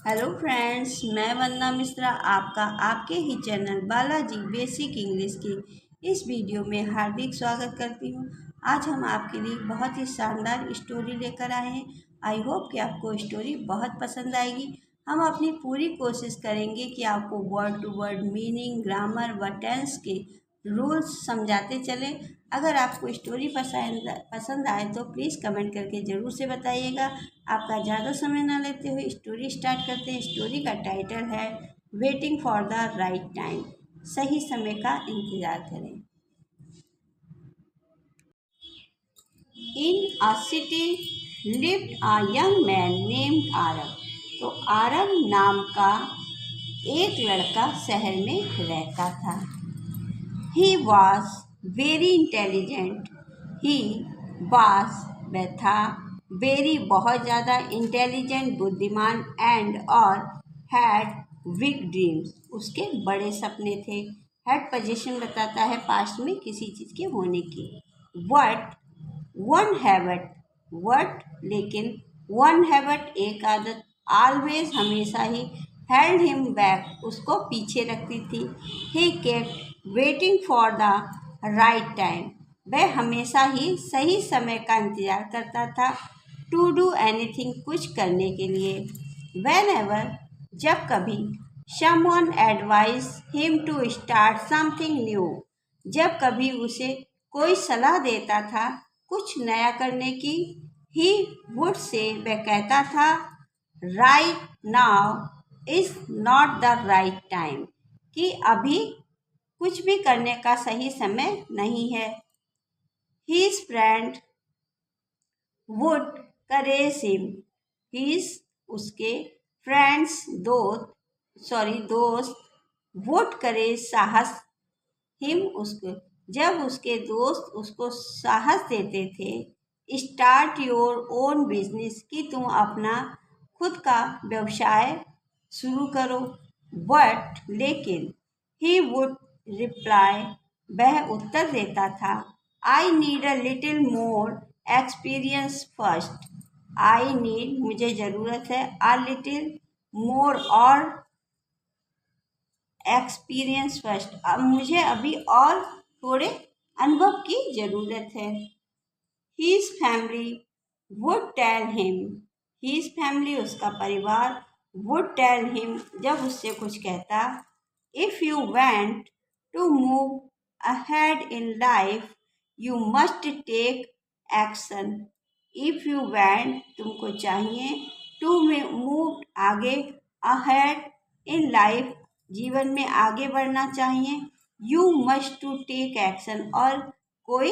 Hello friends, मैं वंदना मिश्रा आपका आपके ही चैनल बालाजी बेसिक इंग्लिश की इस वीडियो में हार्दिक स्वागत करती हूँ। आज हम आपके लिए बहुत ही शानदार स्टोरी लेकर आए हैं। आई होप कि आपको स्टोरी बहुत पसंद आएगी। हम अपनी पूरी कोशिश करेंगे कि आपको word to word meaning, grammar व टेंस के रूल्स समझाते चलें। अगर आपको स्टोरी पसंद आए तो प्लीज़ कमेंट करके ज़रूर से बताइएगा। आपका ज़्यादा समय ना लेते हुए स्टोरी स्टार्ट करते हैं। स्टोरी का टाइटल है waiting for the right time. सही समय का इंतज़ार करें। In a city lived a young man named Aarav. तो आरव नाम का एक लड़का शहर में रहता था। He was very intelligent. He was वह था, वेरी बहुत ज़्यादा, इंटेलिजेंट बुद्धिमान, एंड और हैड बिग ड्रीम्स उसके बड़े सपने थे। हैड पोजीशन बताता है पास्ट में किसी चीज़ के होने की। वट वन हैबिट, वट लेकिन, वन हैबिट एक आदत, ऑलवेज हमेशा ही, हेल्ड हिम बैक उसको पीछे रखती थी। He kept waiting for the right time वह हमेशा ही सही समय का इंतजार करता था। टू डू एनीथिंग कुछ करने के लिए। वेन एवर जब कभी, someone advice him to start something new जब कभी उसे कोई सलाह देता था कुछ नया करने की। ही वुड से वह कहता था, right now is not the right time कि अभी कुछ भी करने का सही समय नहीं है। His friend would encourage him. His उसके फ्रेंड्स दोस्त would encourage साहस हिम उसको जब उसके दोस्त उसको साहस देते थे। स्टार्ट योर ओन बिजनेस कि तुम अपना खुद का व्यवसाय शुरू करो। बट लेकिन, ही वुड रिप्लाई वह उत्तर देता था, I need a little more experience first. I need मुझे ज़रूरत है, अ लिटिल मोर और एक्सपीरियंस फर्स्ट मुझे अभी और थोड़े अनुभव की ज़रूरत है। His family would tell him. His family उसका परिवार वुड टेल हिम जब उससे कुछ कहता, if you want to move ahead in life you must take action. If you want तुमको चाहिए, टू मूव आगे, अहेड इन लाइफ जीवन में आगे बढ़ना चाहिए, you must to take action और कोई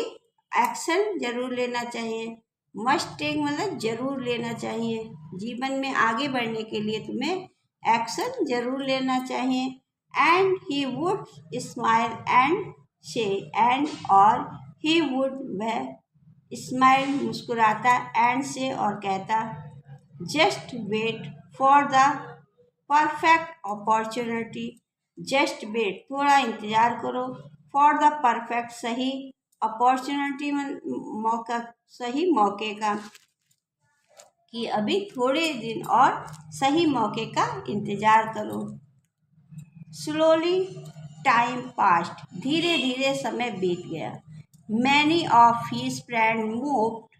एक्शन जरूर लेना चाहिए। मस्ट टेक मतलब जरूर लेना चाहिए। जीवन में आगे बढ़ने के लिए तुम्हें एक्शन जरूर लेना चाहिए। And he would smile and say, and और ही वुड वह स्माइल मुस्कुराता, एंड से और कहता, just wait for the perfect opportunity. Just wait थोड़ा इंतजार करो, फॉर द परफेक्ट सही, अपॉर्चुनिटी मौका, सही मौके का, कि अभी थोड़े दिन और सही मौके का इंतजार करो। स्लोली टाइम पास्ट धीरे धीरे समय बीत गया। Many of his friend moved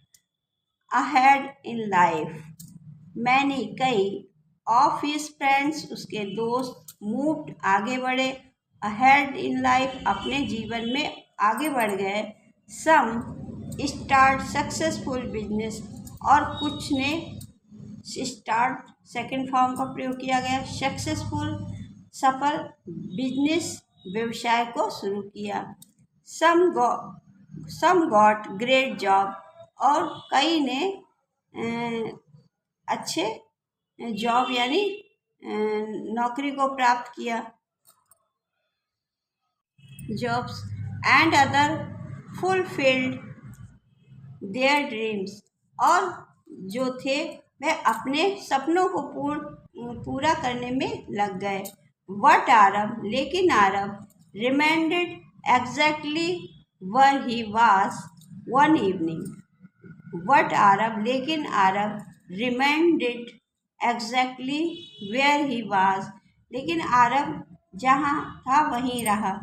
ahead in life. Many कई, ऑफ हिज फ्रेंड्स उसके दोस्त, मूव्ड आगे बढ़े, अहेड इन लाइफ अपने जीवन में आगे बढ़ गए। सम स्टार्ट सक्सेसफुल बिजनेस और कुछ ने स्टार्ट सेकंड फॉर्म का प्रयोग किया गया, सक्सेसफुल सफल, बिजनेस व्यवसाय को शुरू किया। सम गॉट ग्रेट जॉब और कई ने अच्छे जॉब यानी नौकरी को प्राप्त किया, jobs. And other fulfilled their dreams और जो थे वह अपने सपनों को पूरा करने में लग गए। वट आरव लेकिन Aarav, reminded exactly where he was one evening. What Aarav लेकिन Aarav, reminded exactly where he was. लेकिन आरब जहाँ था वहीं रहा.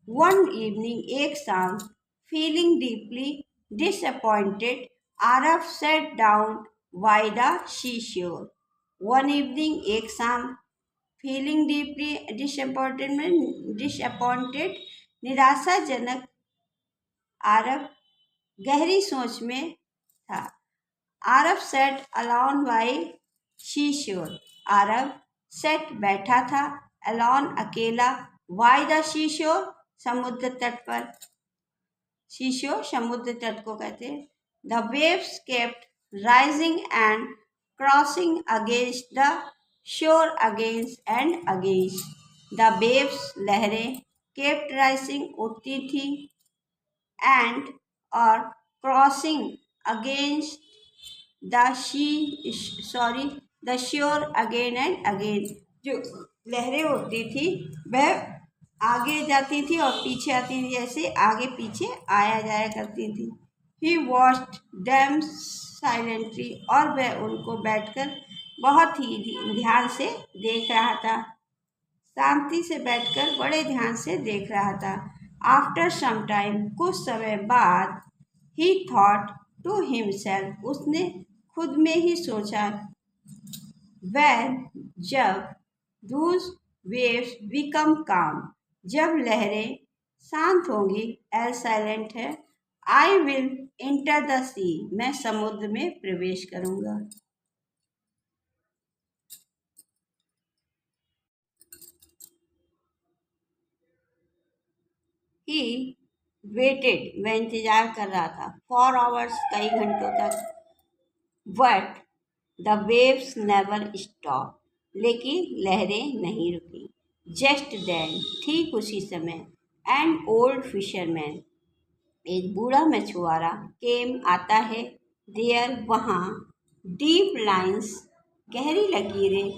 One evening, एक शाम, feeling deeply disappointed, Arab sat down by the seashore. One evening, एक शाम, feeling deeply disappointed, निराशाजनक, आरब गहरी सोच में था. Aarav sat alone by seashore. Aarav sat बैठा था. अलॉन अकेला. वाई द शीशोर समुद्र तट पर. शीशोर समुद्र तट को कहते हैं. The waves kept rising and crossing against the shore against and against. The waves लहरें केप्ट राइजिंग उठती थी एंड और crossing against the sure again and again. जो लहरें उठती थी वह आगे जाती थी और पीछे आती थी, जैसे आगे पीछे आया जाया करती थी. ही वॉच्ड देम साइलेंटली. और वह उनको बैठकर बहुत ही ध्यान से देख रहा था. शांति से बैठकर बड़े ध्यान से देख रहा था. आफ्टर सम टाइम, कुछ समय बाद, ही थॉट टू हिमसेल्फ, उसने खुद में ही सोचा. When, जब, those waves become calm, जब लहरें शांत होंगी. एल साइलेंट है. I will enter the sea, मैं समुद्र में प्रवेश करूंगा. ही वेटेड, वह इंतजार कर रहा था. फॉर आवर्स, कई घंटों तक. But the waves never stop, लेकिन लहरें नहीं रुकी. जस्ट देन, ठीक उसी समय, एन ओल्ड फिशरमैन, एक बूढ़ा मछुआरा, केम आता है. देयर, वहाँ, डीप लाइन्स, गहरी लकीरें,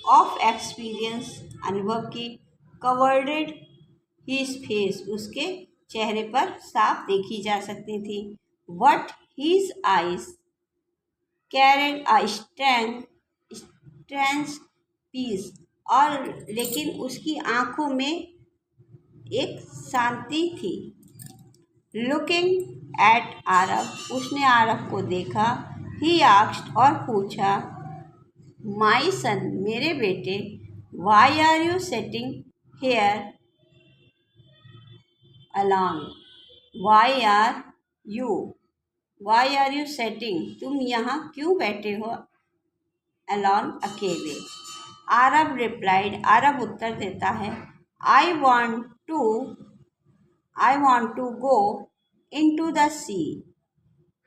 ऑफ एक्सपीरियंस, अनुभव की, कवर्डेड हिज फेस, उसके चेहरे पर साफ देखी जा सकती थी. What his eyes carried a strange peace, और लेकिन उसकी आंखों में एक शांति थी. लुकिंग एट आरब, उसने आरब को देखा. ही आस्क्ड, और पूछा. माई सन, मेरे बेटे. Why are you sitting here alone. Why are you sitting, तुम यहाँ क्यों बैठे हो अलोन, अकेले. आरब रिप्लाइड, आरब उत्तर देता है. I want to go into the sea,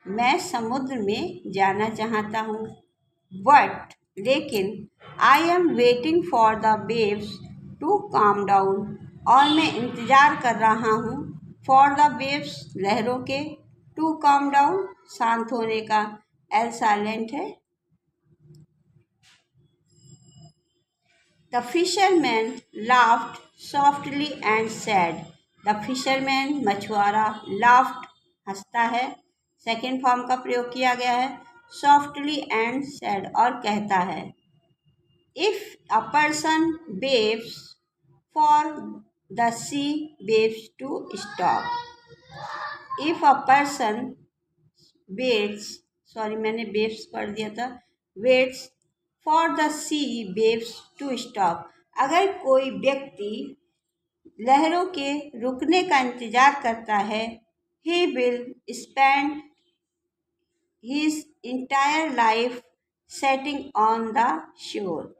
मैं समुद्र में जाना चाहता हूँ. बट, लेकिन, I am waiting for the waves to calm down, और मैं इंतज़ार कर रहा हूँ. फॉर द वेव्स, लहरों के. टू काम डाउन, शांत होने का. एल साइलेंट है. The fisherman laughed softly and sad. The fisherman, मछुआरा, लाफ्ड, हंसता है. सेकेंड फॉर्म का प्रयोग किया गया है. सॉफ्टली एंड सैड, और कहता है. If a person waves for the sea waves to stop. If a person waits, sorry मैंने वेव्स पढ़ दिया था. Waits for the sea waves to stop, अगर कोई व्यक्ति लहरों के रुकने का इंतजार करता है. He will spend his entire life sitting on the shore.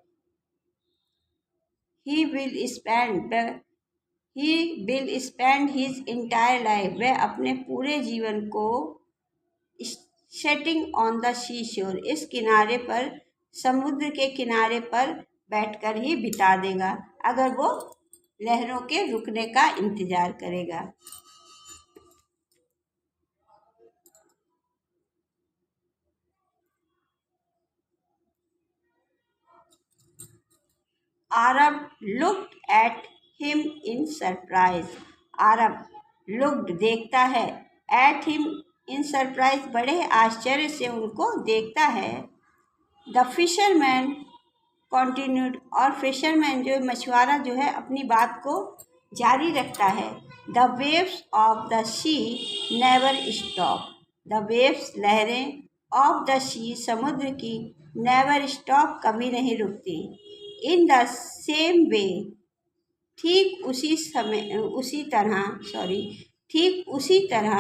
He will spend his entire life, वह अपने पूरे जीवन को sitting on the seashore, इस किनारे पर, समुद्र के किनारे पर बैठकर ही बिता देगा, अगर वो लहरों के रुकने का इंतजार करेगा. Arab looked at him in surprise. Arab looked, देखता है. At him in surprise, बड़े आश्चर्य से उनको देखता है. The fisherman continued, और फिशरमैन जो मछुआरा जो है अपनी बात को जारी रखता है। The waves of the sea never stop. The waves लहरें of the sea समुद्र की never stop कभी नहीं रुकती। In the same way ठीक उसी तरह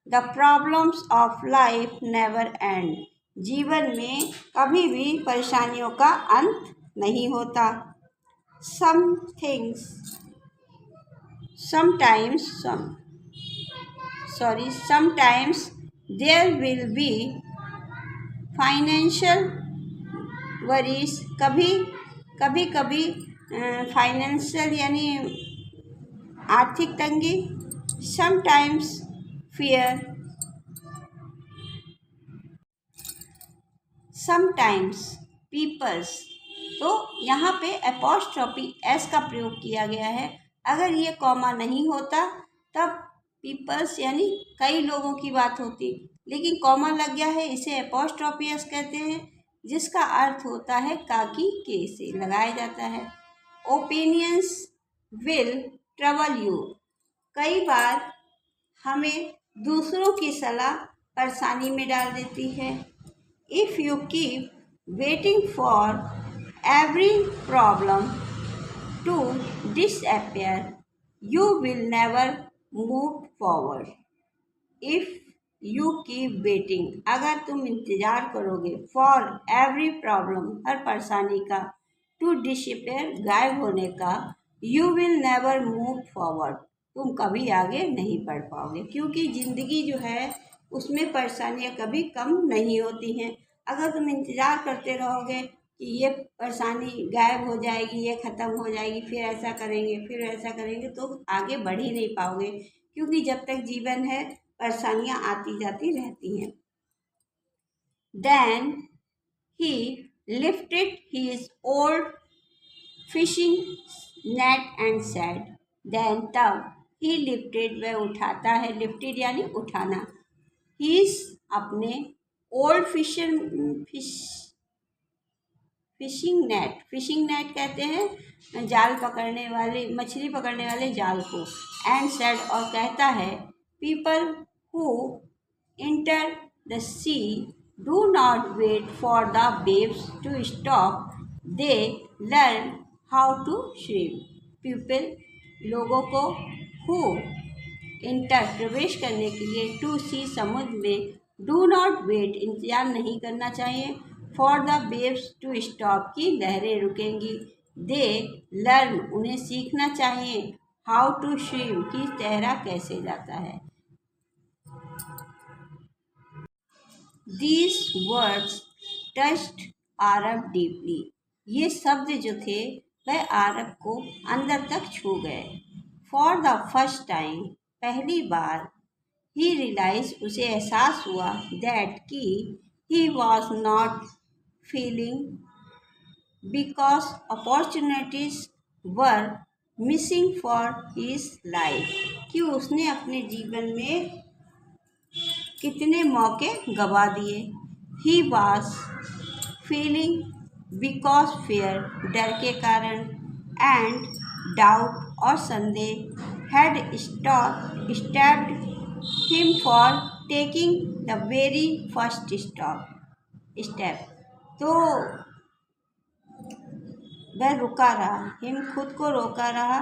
the problems of life never end जीवन में कभी भी परेशानियों का अंत नहीं होता। Sometimes there will be financial worries, कभी कभी फाइनेंशियल यानी आर्थिक तंगी। समटाइम्स फियर, समटाइम्स पीपल्स, तो यहाँ पे एपोस्ट्रोफी एस का प्रयोग किया गया है। अगर ये कॉमा नहीं होता तब पीपल्स यानी कई लोगों की बात होती, लेकिन कॉमा लग गया है, इसे एपोस्ट्रोफी एस कहते हैं, जिसका अर्थ होता है काकी के से लगाया जाता है। ओपिनियंस विल ट्रबल यू, कई बार हमें दूसरों की सलाह परेशानी में डाल देती है। If you keep waiting for every problem to disappear you will never move forward. If you keep waiting, अगर तुम इंतज़ार करोगे, फॉर एवरी प्रॉब्लम हर परेशानी का, टू डिसअपियर गायब होने का, you will never move forward तुम कभी आगे नहीं बढ़ पाओगे, क्योंकि ज़िंदगी जो है उसमें परेशानियाँ कभी कम नहीं होती हैं। अगर तुम इंतज़ार करते रहोगे कि ये परेशानी गायब हो जाएगी, ये ख़त्म हो जाएगी, फिर ऐसा करेंगे, तो आगे बढ़ ही नहीं पाओगे, क्योंकि जब तक जीवन है परेशानियाँ आती जाती रहती हैं। Then he lifted his old fishing net and said, then तब he lifted वह उठाता है, lifted यानी उठाना, his अपने old फिशिंग नेट कहते हैं जाल पकड़ने वाले, मछली पकड़ने वाले जाल को, and said और कहता है, people who enter the sea do not wait for the waves to stop, they learn how to swim. People लोगों को, who enter प्रवेश करने के लिए, टू सी समुद्र में, डू नॉट वेट इंतजार नहीं करना चाहिए, for the waves to stop की लहरें रुकेंगी, दे लर्न उन्हें सीखना चाहिए, हाउ टू स्विम की तैरा कैसे जाता है। These words touched Aarav deeply, ये शब्द जो थे वह आरव को अंदर तक छू गए। फॉर द फर्स्ट टाइम, पहली बार, ही रियलाइज उसे एहसास हुआ, दैट कि he was not feeling because opportunities were missing for his life, कि उसने अपने जीवन में कितने मौके गवा दिए। He was feeling because fear, डर के कारण, एंड डाउट और संदेह, had stopped him for taking the very first step, तो वह रुका रहा, हिम खुद को रोका रहा,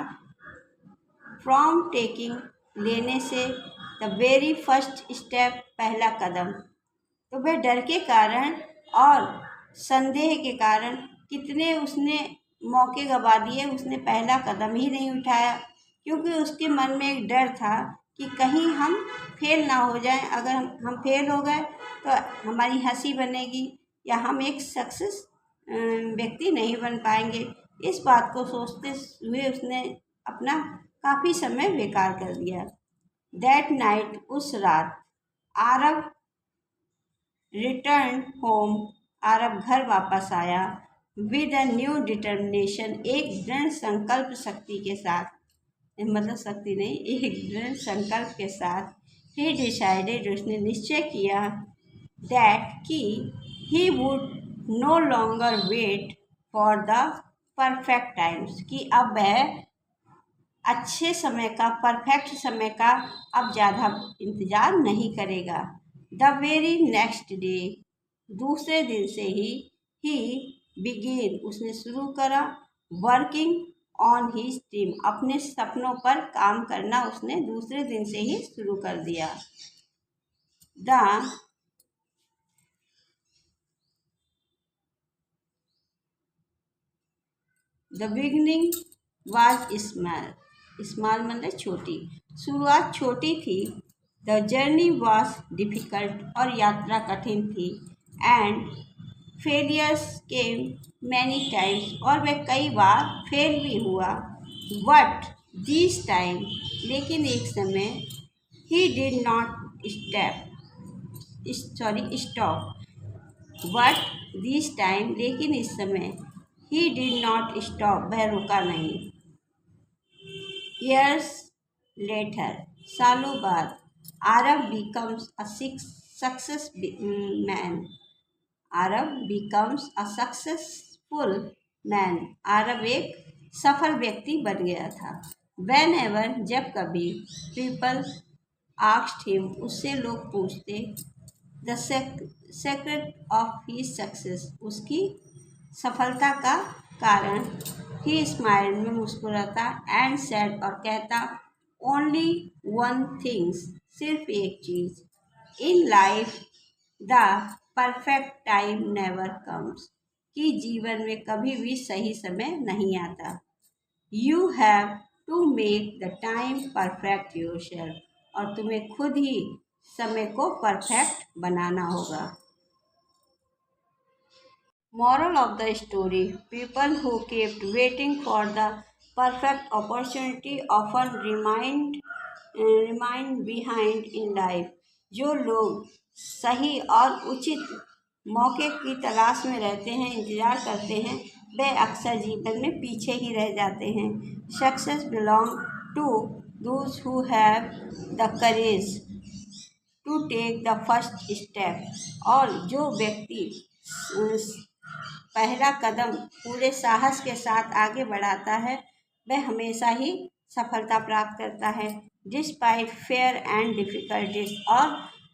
फ्रॉम टेकिंग लेने से, द वेरी फर्स्ट स्टेप पहला कदम, तो वह डर के कारण और संदेह के कारण कितने उसने मौके गवा दिए, उसने पहला कदम ही नहीं उठाया, क्योंकि उसके मन में एक डर था कि कहीं हम फेल ना हो जाएं, अगर हम फेल हो गए तो हमारी हंसी बनेगी या हम एक सक्सेस व्यक्ति नहीं बन पाएंगे। इस बात को सोचते हुए उसने अपना काफ़ी समय बेकार कर दिया। दैट नाइट, उस रात, आरव रिटर्न होम, आरव घर वापस आया, विद अ न्यू डिटर्मिनेशन, एक दृढ़ संकल्प शक्ति के साथ, मतलब शक्ति नहीं, एक दृढ़ संकल्प के साथ, ही डिसाइडेड उसने निश्चय किया, दैट कि he would no longer wait for the perfect times, कि अब वह अच्छे समय का, परफेक्ट समय का अब ज़्यादा इंतज़ार नहीं करेगा। द वेरी नेक्स्ट डे, दूसरे दिन से ही बिगेन, उसने शुरू करा, वर्किंग ऑन हिज ड्रीम, अपने सपनों पर काम करना उसने दूसरे दिन से ही शुरू कर दिया। The beginning was small, small मतलब छोटी, शुरुआत छोटी थी। द जर्नी वॉज डिफ़िकल्ट, और यात्रा कठिन थी। And failures came many times, और वह कई बार फेल भी हुआ। बट दिस टाइम, लेकिन एक समय, he did not stop. But this time, लेकिन इस समय, ही डिड नॉट स्टॉप, वह रुका नहीं। Years later, सालों बाद, Aarav becomes a success man. Aarav becomes a successful man. Aarav एक सफल व्यक्ति बन गया था। Whenever, जब कभी, people asked him, उससे लोग पूछते, the secret of his success, उसकी सफलता का कारण, ही स्माइल्ड में मुस्कुराता, एंड सेड, और कहता, ओनली वन थिंग्स, सिर्फ एक चीज़, in life the perfect time never comes, कि जीवन में कभी भी सही समय नहीं आता। You have to make the time perfect yourself, और तुम्हें खुद ही समय को परफेक्ट बनाना होगा। Moral of the story: people who kept waiting for the perfect opportunity often remain behind in life. जो लोग सही और उचित मौके की तलाश में रहते हैं, इंतज़ार करते हैं, वे अक्सर जीवन में पीछे ही रह जाते हैं। Success belong to those who have the courage to take the first step, और जो व्यक्ति पहला कदम पूरे साहस के साथ आगे बढ़ाता है, वह हमेशा ही सफलता प्राप्त करता है। डिस्पाइट फेयर एंड डिफ़िकल्टीज, और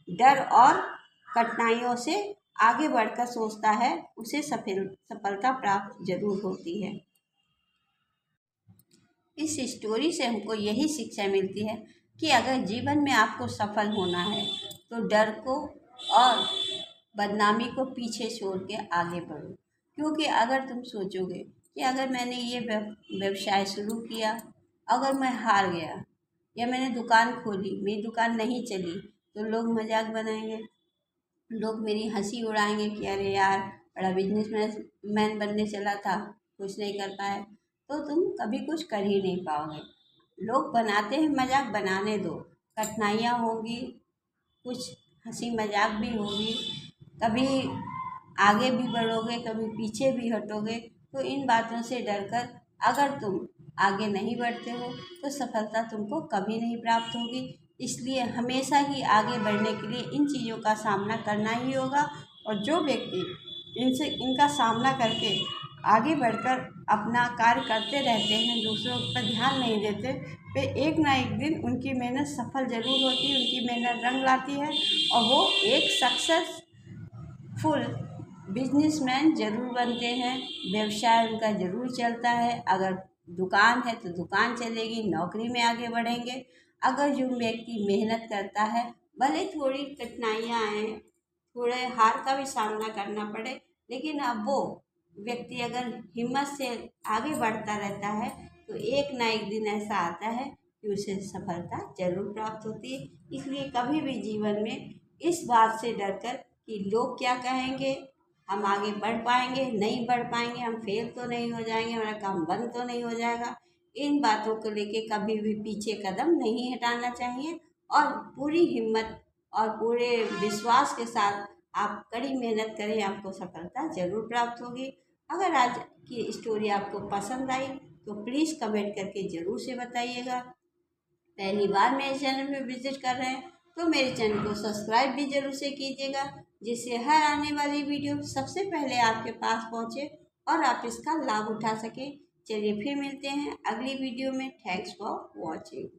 डर और कठिनाइयों से आगे बढ़कर सोचता है, उसे सफलता प्राप्त जरूर होती है। इस स्टोरी से हमको यही शिक्षा मिलती है कि अगर जीवन में आपको सफल होना है तो डर को और बदनामी को पीछे छोड़ के आगे बढ़ो। क्योंकि अगर तुम सोचोगे कि अगर मैंने ये व्यवसाय शुरू किया, अगर मैं हार गया, या मैंने दुकान खोली, मेरी दुकान नहीं चली, तो लोग मजाक बनाएंगे, लोग मेरी हंसी उड़ाएंगे कि अरे यार, बड़ा बिजनेसमैन बनने चला था, कुछ नहीं कर पाए, तो तुम कभी कुछ कर ही नहीं पाओगे। लोग बनाते हैं मजाक, बनाने दो, कठिनाइयाँ होंगी, कुछ हंसी मजाक भी होगी, कभी आगे भी बढ़ोगे, कभी पीछे भी हटोगे। तो इन बातों से डरकर अगर तुम आगे नहीं बढ़ते हो तो सफलता तुमको कभी नहीं प्राप्त होगी। इसलिए हमेशा ही आगे बढ़ने के लिए इन चीज़ों का सामना करना ही होगा। और जो व्यक्ति इनका सामना करके आगे बढ़कर अपना कार्य करते रहते हैं, दूसरों पर ध्यान नहीं देते, वे एक ना एक दिन उनकी मेहनत सफल जरूर होती है, उनकी मेहनत रंग लाती है, और वो एक सक्सेसफुल बिजनेसमैन जरूर बनते हैं। व्यवसाय उनका जरूर चलता है। अगर दुकान है तो दुकान चलेगी, नौकरी में आगे बढ़ेंगे। अगर जो व्यक्ति मेहनत करता है, भले थोड़ी कठिनाइयाँ आएँ, थोड़े हार का भी सामना करना पड़े, लेकिन अब वो व्यक्ति अगर हिम्मत से आगे बढ़ता रहता है तो एक ना एक दिन ऐसा आता है कि उसे सफलता जरूर प्राप्त होती है। इसलिए कभी भी जीवन में इस बात से डरकर कि लोग क्या कहेंगे, हम आगे बढ़ पाएंगे नहीं बढ़ पाएंगे, हम फेल तो नहीं हो जाएंगे, हमारा काम बंद तो नहीं हो जाएगा, इन बातों को लेके कभी भी पीछे कदम नहीं हटाना चाहिए। और पूरी हिम्मत और पूरे विश्वास के साथ आप कड़ी मेहनत करें, आपको सफलता जरूर प्राप्त होगी। अगर आज की स्टोरी आपको पसंद आई तो प्लीज़ कमेंट करके ज़रूर से बताइएगा। पहली बार मेरे चैनल पे विजिट कर रहे हैं तो मेरे चैनल को सब्सक्राइब भी जरूर से कीजिएगा, जिससे हर आने वाली वीडियो सबसे पहले आपके पास पहुँचे और आप इसका लाभ उठा सकें। चलिए फिर मिलते हैं अगली वीडियो में। Thanks for watching.